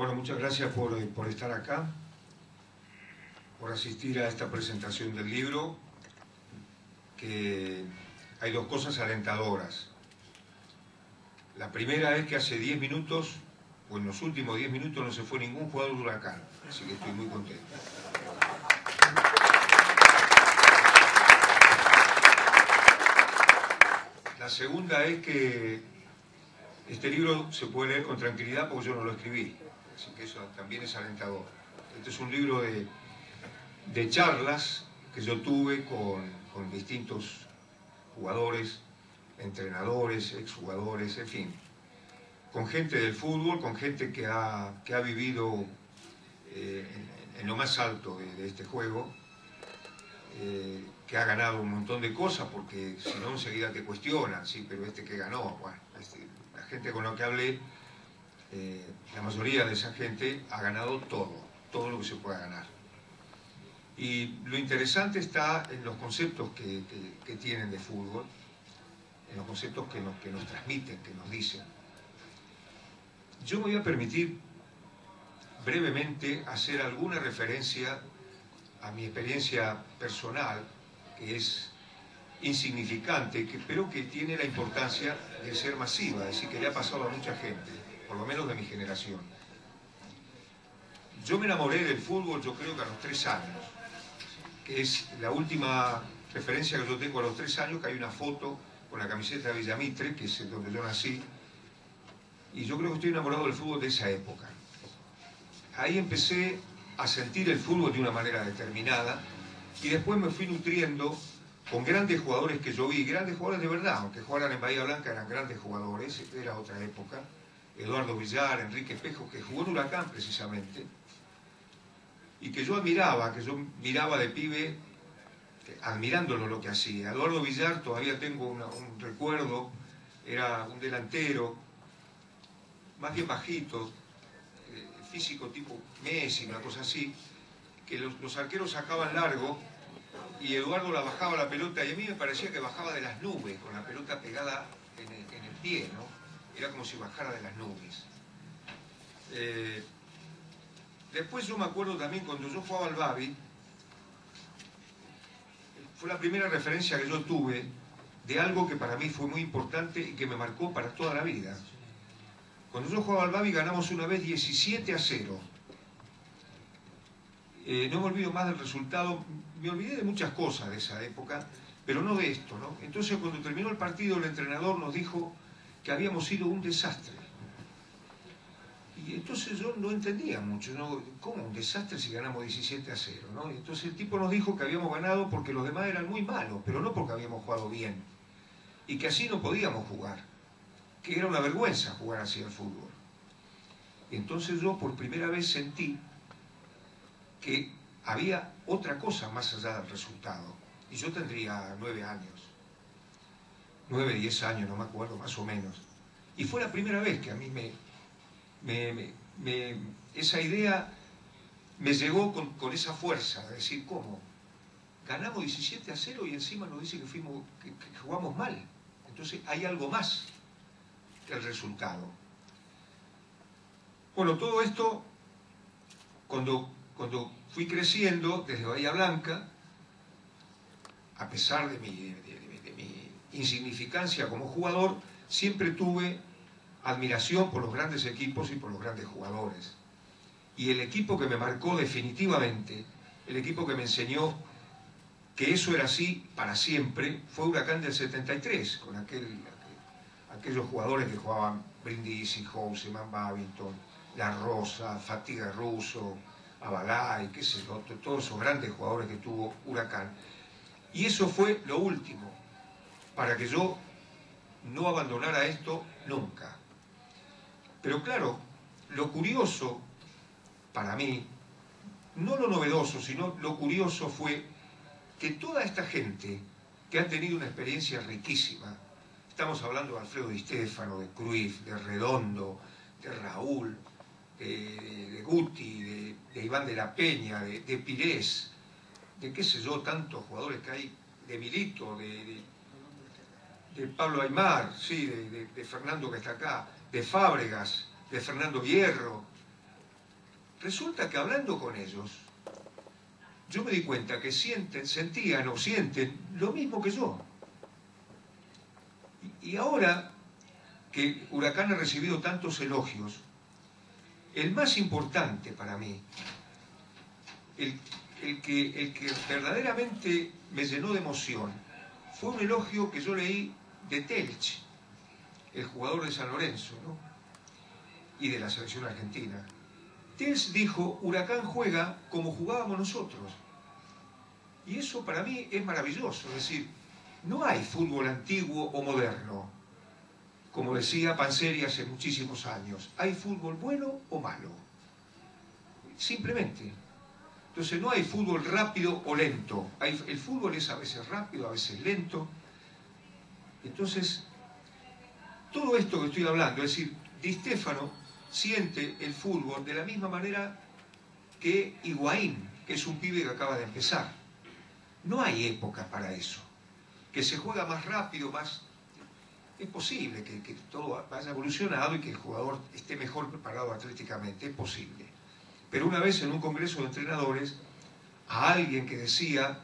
Bueno, muchas gracias por estar acá, por asistir a esta presentación del libro, que hay dos cosas alentadoras. La primera es que hace 10 minutos, o en los últimos 10 minutos, no se fue ningún jugador de Huracán, así que estoy muy contento. La segunda es que este libro se puede leer con tranquilidad porque yo no lo escribí, así que eso también es alentador. Este es un libro de charlas que yo tuve con distintos jugadores, entrenadores, exjugadores, en fin, con gente del fútbol, con gente que ha vivido en lo más alto de este juego, que ha ganado un montón de cosas, porque si no enseguida te cuestionan, sí, pero este que ganó, bueno, la gente con la que hablé, la mayoría de esa gente ha ganado todo lo que se pueda ganar. Y lo interesante está en los conceptos que tienen de fútbol, en los conceptos que nos transmiten, que nos dicen. Yo me voy a permitir brevemente hacer alguna referencia a mi experiencia personal, que es insignificante, pero que tiene la importancia de ser masiva, es decir, que le ha pasado a mucha gente, por lo menos de mi generación. Yo me enamoré del fútbol, yo creo que a los 3 años, que es la última referencia que yo tengo a los 3 años, que hay una foto con la camiseta de Villamitre, que es donde yo nací, y yo creo que estoy enamorado del fútbol de esa época. Ahí empecé a sentir el fútbol de una manera determinada, y después me fui nutriendo con grandes jugadores que yo vi, grandes jugadores de verdad, aunque jugaran en Bahía Blanca, eran grandes jugadores, era otra época. Eduardo Villar, Enrique Espejo, que jugó en Huracán precisamente, y que yo miraba de pibe, admirándolo lo que hacía. Eduardo Villar, todavía tengo un recuerdo, era un delantero, más bien bajito, físico tipo Messi, una cosa así, que los arqueros sacaban largo y Eduardo la bajaba la pelota, y a mí me parecía que bajaba de las nubes, con la pelota pegada en el pie, ¿no? Era como si bajara de las nubes. Después yo me acuerdo también cuando yo jugaba al Babi, fue la primera referencia que yo tuve de algo que para mí fue muy importante y que me marcó para toda la vida. Cuando yo jugaba al Babi ganamos una vez 17-0. No me olvido más del resultado, me olvidé de muchas cosas de esa época, pero no de esto, ¿no? Entonces cuando terminó el partido el entrenador nos dijo que habíamos sido un desastre. Y entonces yo no entendía mucho, ¿no? ¿Cómo un desastre si ganamos 17-0, ¿no? Y entonces el tipo nos dijo que habíamos ganado porque los demás eran muy malos, pero no porque habíamos jugado bien. Y que así no podíamos jugar, que era una vergüenza jugar así al fútbol. Y entonces yo por primera vez sentí que había otra cosa más allá del resultado. Y yo tendría 9 años, 9, 10 años, no me acuerdo, más o menos. Y fue la primera vez que a mí esa idea me llegó con esa fuerza, de decir, ¿cómo? Ganamos 17-0 y encima nos dice que jugamos mal. Entonces hay algo más que el resultado. Bueno, todo esto, cuando fui creciendo desde Bahía Blanca, a pesar de mi insignificancia como jugador, siempre tuve admiración por los grandes equipos y por los grandes jugadores. Y el equipo que me marcó definitivamente, el equipo que me enseñó que eso era así para siempre, fue Huracán del 73, con aquellos jugadores que jugaban Brindisi, Houseman, Babington, La Rosa, Fatiga Russo, Abalay, qué sé yo, todos esos grandes jugadores que tuvo Huracán. Y eso fue lo último, para que yo no abandonara esto nunca. Pero claro, lo curioso para mí, no lo novedoso, sino lo curioso fue que toda esta gente que ha tenido una experiencia riquísima, estamos hablando de Alfredo Di Stéfano, de Cruyff, de Redondo, de Raúl, de Guti, de Iván de la Peña, de Pires, de qué sé yo, tantos jugadores que hay, de Milito, de Pablo Aimar, sí, de Fernando que está acá, de Fábregas, de Fernando Hierro, resulta que hablando con ellos, yo me di cuenta que sentían o sienten lo mismo que yo. Y ahora que Huracán ha recibido tantos elogios, el más importante para mí, el que verdaderamente me llenó de emoción, fue un elogio que yo leí de Telch, el jugador de San Lorenzo, ¿no? Y de la selección argentina. Telch dijo: Huracán juega como jugábamos nosotros. Y eso para mí es maravilloso. Es decir, no hay fútbol antiguo o moderno. Como decía Panzeri hace muchísimos años, hay fútbol bueno o malo. Simplemente. Entonces no hay fútbol rápido o lento. El fútbol es a veces rápido, a veces lento. Entonces, todo esto que estoy hablando, es decir, Di Stéfano siente el fútbol de la misma manera que Higuaín, que es un pibe que acaba de empezar. No hay época para eso. Que se juega más rápido, más... Es posible que todo vaya evolucionado y que el jugador esté mejor preparado atléticamente, es posible. Pero una vez en un congreso de entrenadores, a alguien que decía,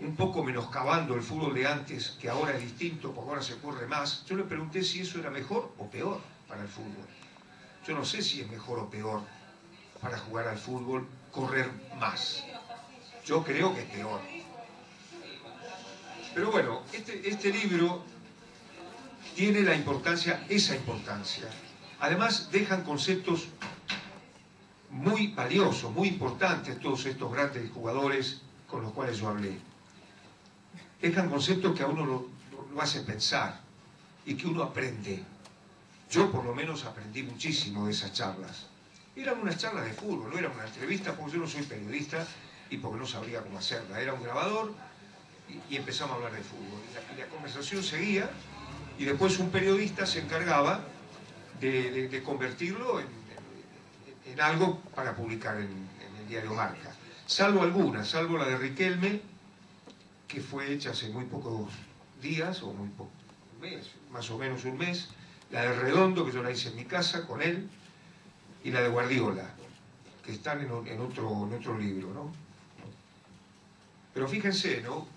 un poco menoscabando el fútbol de antes, que ahora es distinto, porque ahora se corre más, yo le pregunté si eso era mejor o peor para el fútbol. Yo no sé si es mejor o peor para jugar al fútbol correr más. Yo creo que es peor. Pero bueno, este libro tiene la importancia, esa importancia. Además, dejan conceptos muy valiosos, muy importantes, todos estos grandes jugadores con los cuales yo hablé. Dejan conceptos que a uno lo hacen pensar y que uno aprende. Yo por lo menos aprendí muchísimo de esas charlas. Eran unas charlas de fútbol, no era una entrevista, porque yo no soy periodista y porque no sabría cómo hacerla. Era un grabador y empezamos a hablar de fútbol. Y la conversación seguía y después un periodista se encargaba de convertirlo en algo para publicar en el diario Marca. Salvo algunas, salvo la de Riquelme, que fue hecha hace muy pocos días, o un mes, más o menos un mes, la de Redondo, que yo la hice en mi casa con él, y la de Guardiola, que están en otro libro, ¿no? Pero fíjense, ¿no?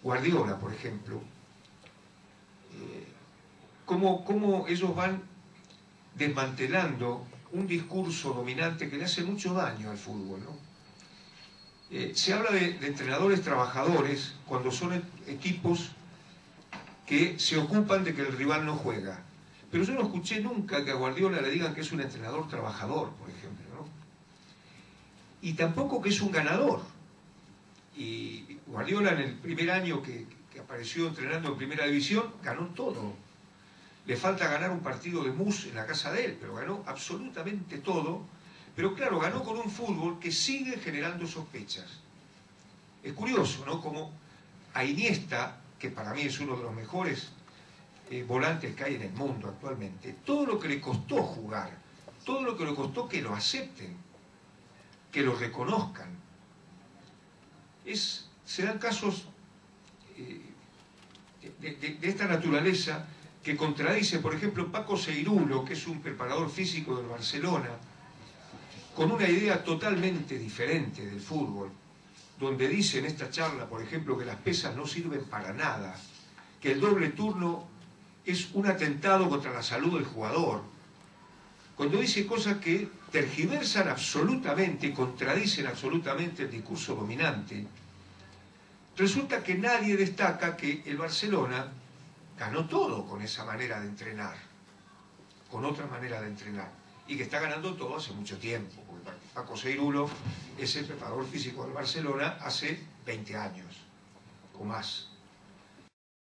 Guardiola, por ejemplo, cómo ellos van desmantelando un discurso dominante que le hace mucho daño al fútbol, ¿no? Se habla de entrenadores trabajadores cuando son equipos que se ocupan de que el rival no juega. Pero yo no escuché nunca que a Guardiola le digan que es un entrenador trabajador, por ejemplo, ¿no? Y tampoco que es un ganador. Y Guardiola en el primer año que apareció entrenando en Primera División, ganó todo. Le falta ganar un partido de mus en la casa de él, pero ganó absolutamente todo. Pero claro, ganó con un fútbol que sigue generando sospechas. Es curioso, ¿no? Como a Iniesta, que para mí es uno de los mejores volantes que hay en el mundo actualmente, todo lo que le costó jugar, todo lo que le costó que lo acepten, que lo reconozcan. Se dan casos de esta naturaleza que contradice, por ejemplo, Paco Seirulo, que es un preparador físico del Barcelona, con una idea totalmente diferente del fútbol, donde dice en esta charla, por ejemplo, que las pesas no sirven para nada, que el doble turno es un atentado contra la salud del jugador, cuando dice cosas que tergiversan absolutamente y contradicen absolutamente el discurso dominante, resulta que nadie destaca que el Barcelona ganó todo con esa manera de entrenar, con otra manera de entrenar, y que está ganando todo hace mucho tiempo, porque Paco Seirulo es el preparador físico del Barcelona hace 20 años o más.